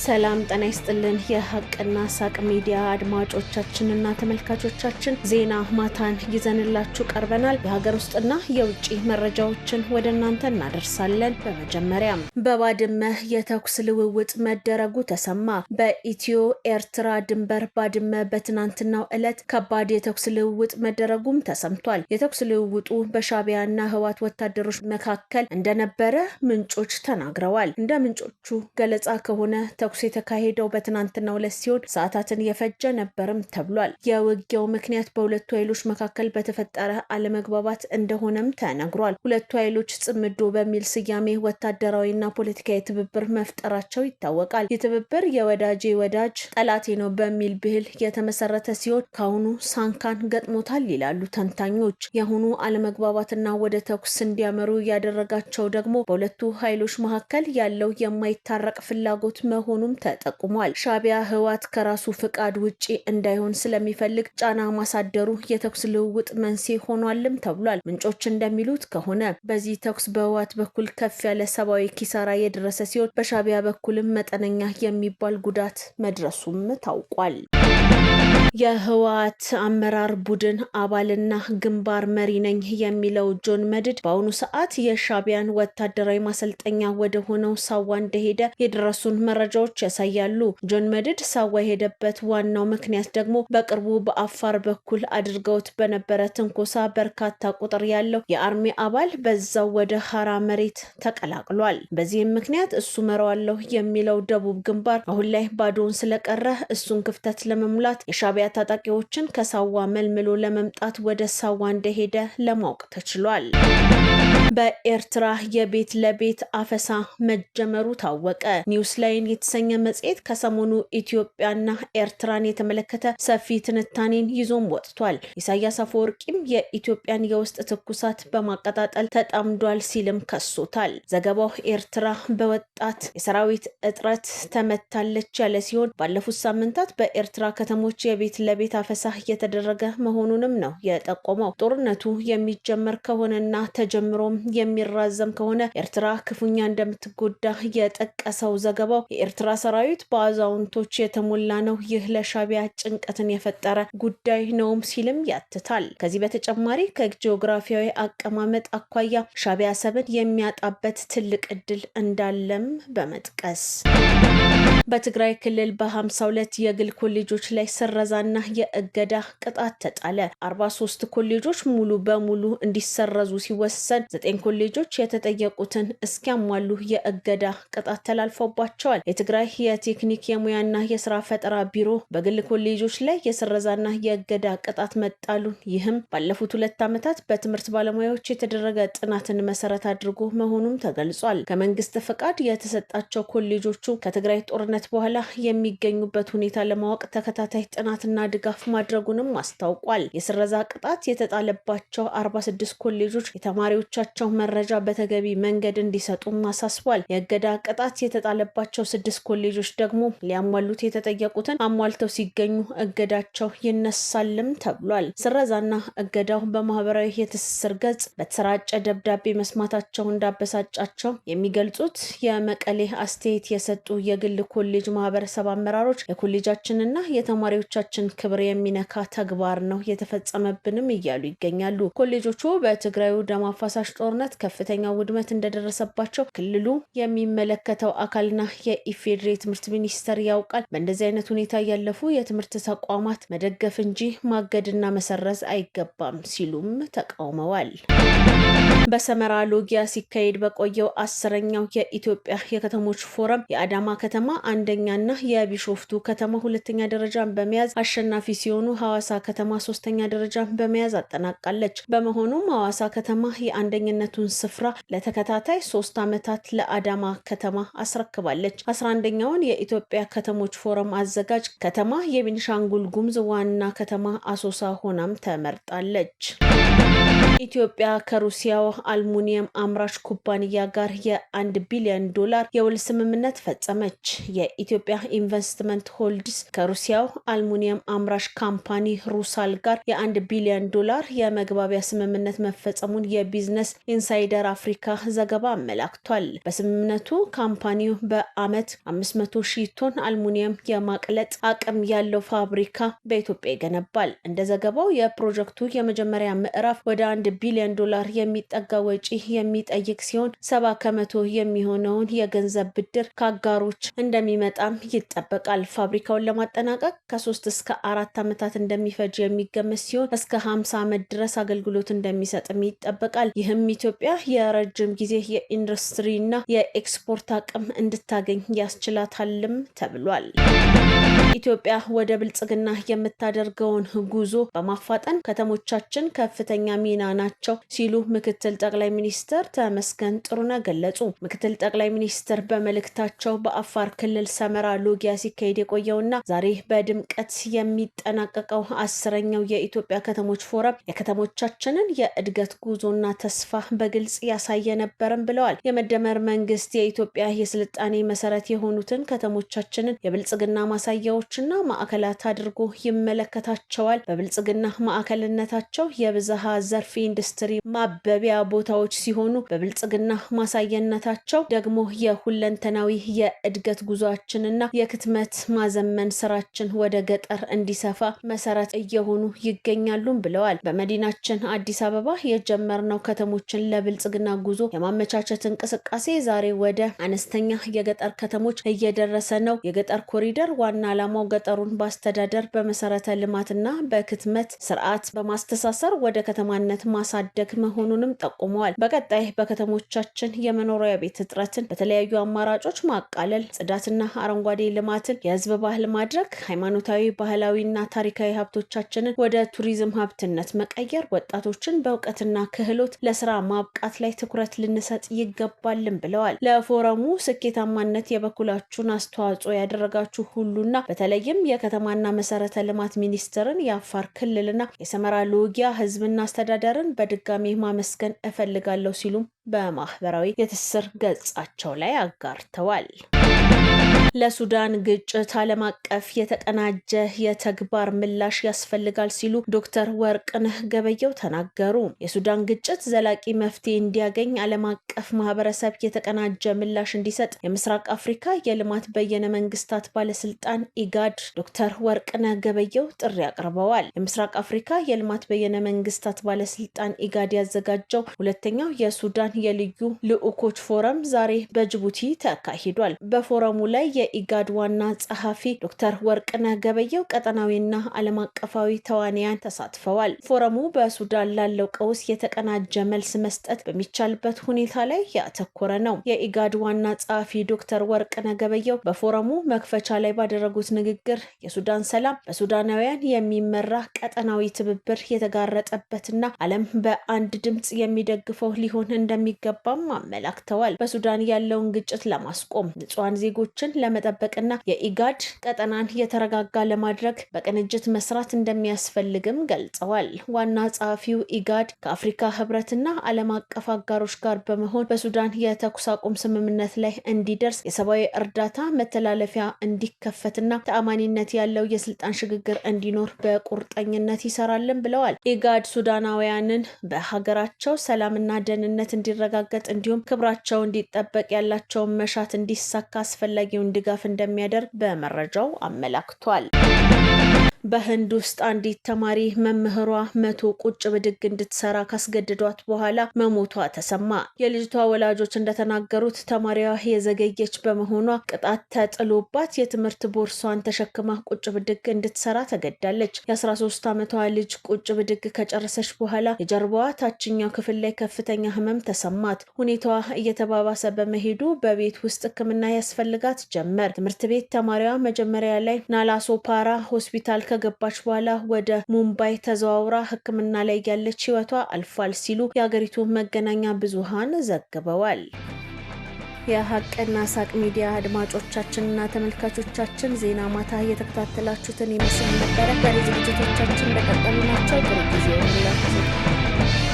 ሰላም ጤና ይስጥልን የሐቅና ሳቅ ሚዲያ አድማጮቻችንና ተመልካቾቻችን ዜና ማታን ይዘንላችሁ ቀርበናል። የሀገር ውስጥና የውጭ መረጃዎችን ወደ እናንተ እናደርሳለን። በመጀመሪያም በባድመ የተኩስ ልውውጥ መደረጉ ተሰማ። በኢትዮ ኤርትራ ድንበር ባድመ በትናንትናው ዕለት ከባድ የተኩስ ልውውጥ መደረጉም ተሰምቷል። የተኩስ ልውውጡ በሻዕቢያና ህወሓት ወታደሮች መካከል እንደነበረ ምንጮች ተናግረዋል። እንደ ምንጮቹ ገለጻ ከሆነ ተኩስ የተካሄደው በትናንትናው ዕለት ሲሆን ሰዓታትን የፈጀ ነበርም ተብሏል። የውጊያው ምክንያት በሁለቱ ኃይሎች መካከል በተፈጠረ አለመግባባት እንደሆነም ተነግሯል። ሁለቱ ኃይሎች ጽምዶ በሚል ስያሜ ወታደራዊና ፖለቲካዊ ትብብር መፍጠራቸው ይታወቃል። የትብብር የወዳጄ ወዳጅ ጠላቴ ነው በሚል ብሂል የተመሰረተ ሲሆን ካሁኑ ሳንካን ገጥሞታል ይላሉ ተንታኞች። የአሁኑ አለመግባባትና ወደ ተኩስ እንዲያመሩ ያደረጋቸው ደግሞ በሁለቱ ኃይሎች መካከል ያለው የማይታረቅ ፍላጎት መሆኑም ተጠቁሟል። ሻዕቢያ ህወሓት ከራሱ ፍቃድ ውጪ እንዳይሆን ስለሚፈልግ ጫና ማሳደሩ የተኩስ ልውውጥ መንስኤ ሆኗልም ተብሏል። ምንጮች እንደሚሉት ከሆነ በዚህ ተኩስ በህወሓት በኩል ከፍ ያለ ሰብአዊ ኪሳራ የደረሰ ሲሆን በሻዕቢያ በኩልም መጠነኛ የሚባል ጉዳት መድረሱም ታውቋል። የህወሓት አመራር ቡድን አባልና ግንባር መሪ ነኝ የሚለው ጆን መድድ በአሁኑ ሰዓት የሻዕቢያን ወታደራዊ ማሰልጠኛ ወደ ሆነው ሳዋ እንደሄደ የደረሱን መረጃዎች ያሳያሉ። ጆን መድድ ሳዋ የሄደበት ዋናው ምክንያት ደግሞ በቅርቡ በአፋር በኩል አድርገውት በነበረ ትንኮሳ በርካታ ቁጥር ያለው የአርሚ አባል በዛው ወደ ሀራ መሬት ተቀላቅሏል። በዚህም ምክንያት እሱ መራዋለሁ የሚለው ደቡብ ግንባር አሁን ላይ ባዶውን ስለቀረ እሱን ክፍተት ለመሙላት የሻዕቢያ ታጣቂዎችን ከሳዋ መልምሎ ለመምጣት ወደ ሳዋ እንደሄደ ለማወቅ ተችሏል። በኤርትራ የቤት ለቤት አፈሳ መጀመሩ ታወቀ። ኒውስ ላይን የተሰኘ መጽሔት ከሰሞኑ ኢትዮጵያና ኤርትራን የተመለከተ ሰፊ ትንታኔን ይዞም ወጥቷል። ኢሳያስ አፈወርቂም የኢትዮጵያን የውስጥ ትኩሳት በማቀጣጠል ተጣምዷል ሲልም ከሶታል። ዘገባው ኤርትራ በወጣት የሰራዊት እጥረት ተመታለች ያለ ሲሆን ባለፉት ሳምንታት በኤርትራ ከተሞች የቤት ለቤት አፈሳ እየተደረገ መሆኑንም ነው የጠቆመው። ጦርነቱ የሚጀመር ከሆነና ተጀምሮም የሚራዘም ከሆነ ኤርትራ ክፉኛ እንደምትጎዳ የጠቀሰው ዘገባው የኤርትራ ሰራዊት በአዛውንቶች የተሞላ ነው፣ ይህ ለሻዕቢያ ጭንቀትን የፈጠረ ጉዳይ ነውም ሲልም ያትታል። ከዚህ በተጨማሪ ከጂኦግራፊያዊ አቀማመጥ አኳያ ሻዕቢያ አሰብን የሚያጣበት ትልቅ እድል እንዳለም በመጥቀስ በትግራይ ክልል በ52 የግል ኮሌጆች ላይ ስረዛና የእገዳ ቅጣት ተጣለ። 43 ኮሌጆች ሙሉ በሙሉ እንዲሰረዙ ሲወሰን 9 ኮሌጆች የተጠየቁትን እስኪያሟሉ የእገዳ ቅጣት ተላልፎባቸዋል። የትግራይ የቴክኒክ የሙያና የስራ ፈጠራ ቢሮ በግል ኮሌጆች ላይ የስረዛና የእገዳ ቅጣት መጣሉን ይህም ባለፉት 2 ዓመታት በትምህርት ባለሙያዎች የተደረገ ጥናትን መሰረት አድርጎ መሆኑም ተገልጿል። ከመንግስት ፈቃድ የተሰጣቸው ኮሌጆቹ ከትግራይ ጦርነት በኋላ የሚገኙበት ሁኔታ ለማወቅ ተከታታይ ጥናትና ድጋፍ ማድረጉንም አስታውቋል። የስረዛ ቅጣት የተጣለባቸው 46 ኮሌጆች የተማሪዎቻቸው መረጃ በተገቢ መንገድ እንዲሰጡም አሳስቧል። የእገዳ ቅጣት የተጣለባቸው 6 ኮሌጆች ደግሞ ሊያሟሉት የተጠየቁትን አሟልተው ሲገኙ እገዳቸው ይነሳልም ተብሏል። ስረዛና እገዳው በማህበራዊ የትስስር ገጽ በተሰራጨ ደብዳቤ መስማታቸው እንዳበሳጫቸው የሚገልጹት የመቀሌ አስተያየት የሰጡ የግል ኮሌጅ ማህበረሰብ አመራሮች የኮሌጃችንና የተማሪዎቻችን ክብር የሚነካ ተግባር ነው የተፈጸመብንም እያሉ ይገኛሉ። ኮሌጆቹ በትግራዩ ደም አፋሳሽ ጦርነት ከፍተኛ ውድመት እንደደረሰባቸው ክልሉ የሚመለከተው አካልና የኢፌዴሪ ትምህርት ሚኒስቴር ያውቃል። በእንደዚህ አይነት ሁኔታ ያለፉ የትምህርት ተቋማት መደገፍ እንጂ ማገድና መሰረዝ አይገባም ሲሉም ተቃውመዋል። በሰመራ ሎጊያ ሲካሄድ በቆየው 10ኛው የኢትዮጵያ የከተሞች ፎረም የአዳማ ከተማ አንደኛና የቢሾፍቱ ከተማ ሁለተኛ ደረጃን በመያዝ አሸናፊ ሲሆኑ ሐዋሳ ከተማ 3ኛ ደረጃን በመያዝ አጠናቃለች። በመሆኑም ሐዋሳ ከተማ የአንደኝነቱን ስፍራ ለተከታታይ 3 ዓመታት ለአዳማ ከተማ አስረክባለች። 11ኛውን የኢትዮጵያ ከተሞች ፎረም አዘጋጅ ከተማ የቤኒሻንጉል ጉሙዝ ዋና ከተማ አሶሳ ሆናም ተመርጣለች። ኢትዮጵያ ከሩሲያው አልሙኒየም አምራች ኩባንያ ጋር የ$1 ቢሊዮን የውል ስምምነት ፈጸመች። የኢትዮጵያ ኢንቨስትመንት ሆልዲንግስ ከሩሲያው አልሙኒየም አምራች ካምፓኒ ሩሳል ጋር የ$1 ቢሊዮን የመግባቢያ ስምምነት መፈጸሙን የቢዝነስ ኢንሳይደር አፍሪካ ዘገባ አመላክቷል። በስምምነቱ ካምፓኒው በአመት 500,000 ቶን አልሙኒየም የማቅለጥ አቅም ያለው ፋብሪካ በኢትዮጵያ ይገነባል። እንደ ዘገባው የፕሮጀክቱ የመጀመሪያ ምዕራፍ ወደ $1 ቢሊዮን የሚጠጋ ወጪ የሚጠይቅ ሲሆን 70% የሚሆነውን የገንዘብ ብድር ከአጋሮች እንደሚመጣም ይጠበቃል። ፋብሪካውን ለማጠናቀቅ ከ3 እስከ 4 ዓመታት እንደሚፈጅ የሚገመት ሲሆን እስከ 50 ዓመት ድረስ አገልግሎት እንደሚሰጥም ይጠበቃል። ይህም ኢትዮጵያ የረጅም ጊዜ የኢንዱስትሪና የኤክስፖርት አቅም እንድታገኝ ያስችላታልም ተብሏል። ኢትዮጵያ ወደ ብልጽግና የምታደርገውን ጉዞ በማፋጠን ከተሞቻችን ከፍተኛ ሚና ናቸው ሲሉ ምክትል ጠቅላይ ሚኒስትር ተመስገን ጥሩነህ ገለጹ። ምክትል ጠቅላይ ሚኒስትር በመልእክታቸው በአፋር ክልል ሰመራ ሎጊያ ሲካሄድ የቆየውና ዛሬ በድምቀት የሚጠናቀቀው 10ኛው የኢትዮጵያ ከተሞች ፎረም የከተሞቻችንን የእድገት ጉዞና ተስፋ በግልጽ ያሳየ ነበርም ብለዋል። የመደመር መንግስት የኢትዮጵያ የስልጣኔ መሰረት የሆኑትን ከተሞቻችንን የብልጽግና ማሳያዎችና ማዕከላት አድርጎ ይመለከታቸዋል። በብልጽግና ማዕከልነታቸው የብዝሃ ዘርፍ ኢንዱስትሪ ማበቢያ ቦታዎች ሲሆኑ በብልጽግና ማሳየነታቸው ደግሞ የሁለንተናዊ የእድገት ጉዟችንና የክትመት ማዘመን ስራችን ወደ ገጠር እንዲሰፋ መሰረት እየሆኑ ይገኛሉ ብለዋል። በመዲናችን አዲስ አበባ የጀመርነው ከተሞችን ለብልጽግና ጉዞ የማመቻቸት እንቅስቃሴ ዛሬ ወደ አነስተኛ የገጠር ከተሞች እየደረሰ ነው። የገጠር ኮሪደር ዋና ዓላማው ገጠሩን በአስተዳደር በመሰረተ ልማትና በክትመት ስርዓት በማስተሳሰር ወደ ከተማነት ማሳደግ መሆኑንም ጠቁመዋል። በቀጣይ በከተሞቻችን የመኖሪያ ቤት እጥረትን በተለያዩ አማራጮች ማቃለል፣ ጽዳትና አረንጓዴ ልማትን የህዝብ ባህል ማድረግ፣ ሃይማኖታዊ፣ ባህላዊና ታሪካዊ ሀብቶቻችንን ወደ ቱሪዝም ሀብትነት መቀየር፣ ወጣቶችን በእውቀትና ክህሎት ለስራ ማብቃት ላይ ትኩረት ልንሰጥ ይገባልም ብለዋል። ለፎረሙ ስኬታማነት የበኩላችሁን አስተዋጽኦ ያደረጋችሁ ሁሉና በተለይም የከተማና መሰረተ ልማት ሚኒስቴርን፣ የአፋር ክልልና የሰመራ ሎጊያ ህዝብና አስተዳደርን በድጋሚ ማመስገን እፈልጋለሁ ሲሉም በማህበራዊ የትስስር ገጻቸው ላይ አጋርተዋል። ለሱዳን ግጭት ዓለም አቀፍ የተቀናጀ የተግባር ምላሽ ያስፈልጋል ሲሉ ዶክተር ወርቅነህ ገበየሁ ተናገሩ። የሱዳን ግጭት ዘላቂ መፍትሄ እንዲያገኝ ዓለም አቀፍ ማህበረሰብ የተቀናጀ ምላሽ እንዲሰጥ የምስራቅ አፍሪካ የልማት በየነ መንግስታት ባለስልጣን ኢጋድ ዶክተር ወርቅነህ ገበየሁ ጥሪ አቅርበዋል። የምስራቅ አፍሪካ የልማት በየነ መንግስታት ባለስልጣን ኢጋድ ያዘጋጀው ሁለተኛው የሱዳን የልዩ ልዑኮች ፎረም ዛሬ በጅቡቲ ተካሂዷል። በፎረሙ ላይ የኢጋድ ዋና ጸሐፊ ዶክተር ወርቅነህ ገበየሁ ቀጠናዊና ዓለም አቀፋዊ ተዋንያን ተሳትፈዋል። ፎረሙ በሱዳን ላለው ቀውስ የተቀናጀ መልስ መስጠት በሚቻልበት ሁኔታ ላይ ያተኮረ ነው። የኢጋድ ዋና ጸሐፊ ዶክተር ወርቅነህ ገበየሁ በፎረሙ መክፈቻ ላይ ባደረጉት ንግግር የሱዳን ሰላም በሱዳናውያን የሚመራ ቀጠናዊ ትብብር የተጋረጠበትና ዓለም በአንድ ድምጽ የሚደግፈው ሊሆን እንደሚገባም አመላክተዋል። በሱዳን ያለውን ግጭት ለማስቆም ንጹሃን ዜጎችን ለመጠበቅና የኢጋድ ቀጠናን የተረጋጋ ለማድረግ በቅንጅት መስራት እንደሚያስፈልግም ገልጸዋል። ዋና ጸሐፊው ኢጋድ ከአፍሪካ ህብረትና ዓለም አቀፍ አጋሮች ጋር በመሆን በሱዳን የተኩስ አቁም ስምምነት ላይ እንዲደርስ የሰብአዊ እርዳታ መተላለፊያ እንዲከፈትና ተአማኒነት ያለው የስልጣን ሽግግር እንዲኖር በቁርጠኝነት ይሰራልን ብለዋል። ኢጋድ ሱዳናውያንን በሀገራቸው ሰላምና ደህንነት እንዲረጋገጥ እንዲሁም ክብራቸው እንዲጠበቅ ያላቸውን መሻት እንዲሳካ አስፈላጊውን ድጋፍ እንደሚያደርግ በመረጃው አመላክቷል። በህንድ ውስጥ አንዲት ተማሪ መምህሯ 100 ቁጭ ብድግ እንድትሰራ ካስገድዷት በኋላ መሞቷ ተሰማ። የልጅቷ ወላጆች እንደተናገሩት ተማሪዋ የዘገየች በመሆኗ ቅጣት ተጥሎባት የትምህርት ቦርሷን ተሸክማ ቁጭ ብድግ እንድትሰራ ተገዳለች። የ13 ዓመቷ ልጅ ቁጭ ብድግ ከጨረሰች በኋላ የጀርባዋ ታችኛው ክፍል ላይ ከፍተኛ ህመም ተሰማት። ሁኔታዋ እየተባባሰ በመሄዱ በቤት ውስጥ ሕክምና ያስፈልጋት ጀመር። ትምህርት ቤት ተማሪዋ መጀመሪያ ላይ ናላሶፓራ ሆስፒታል ከገባች በኋላ ወደ ሙምባይ ተዘዋውራ ሕክምና ላይ ያለች ህይወቷ አልፏል ሲሉ የሀገሪቱ መገናኛ ብዙሃን ዘግበዋል። የሀቅና ሳቅ ሚዲያ አድማጮቻችንና ተመልካቾቻችን ዜና ማታ እየተከታተላችሁትን ይመስል ነበረ። በዝግጅቶቻችን እንደቀጠሉ ናቸው። ጥሩ ጊዜ ይሁንላችሁ።